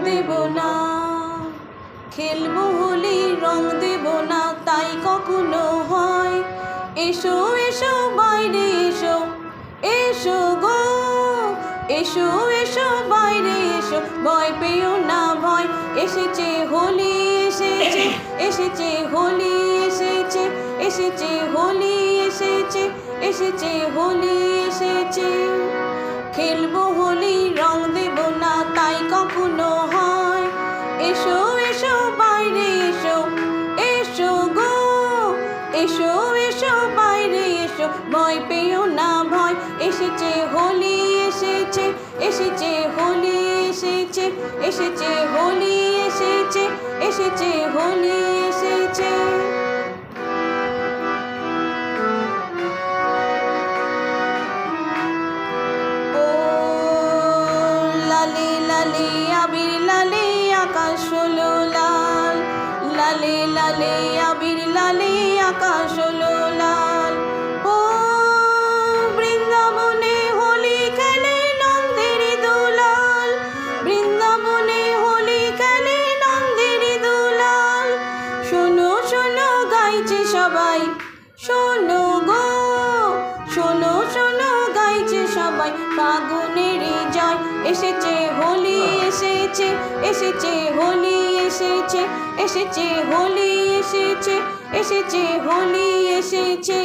দেব না, খেলবো হোলি রং দেব না, তাই কখনো হয়। এসো এসো বাইরে এসো, এসো গো এসো এসো বাইরে এসো, ভয় পেও না ভয়। এসেছে হোলি এসেছে, এসেছে হোলি এসেছে, এসেছে হোলি এসেছে, এসেছে হোলি এসেছে। খেলবো হোলি রং দেব না, তাই কখনো হয়। এসো এসো বাইরে এসো, এসো গো এসো এসো বাইরে এসো, ভয় পেও না ভয়। এসেছে হোলি এসেছে, এসেছে হোলি এসেছে, এসেছে হোলি এসেছে, এসেছে হোলি এসেছে। ও লালে লালে আবির লালে আকাশ হলো লাল, লালে লালে আবির লালে আকাশ হলো লাল। ও বৃন্দাবনে হোলি খেলে নন্দের দুলাল, বৃন্দাবনে হোলি খেলে নন্দের দুলাল। শোনো শোনো গাইছে সবাই, শোনো গো শোনো শোনো গাইছে সবাই, ফাগুনের জয়। এসেছে হোলি এসেছে, এসেছে হোলি এসেছে, এসেছে হোলি এসেছে, এসেছে হোলি এসেছে।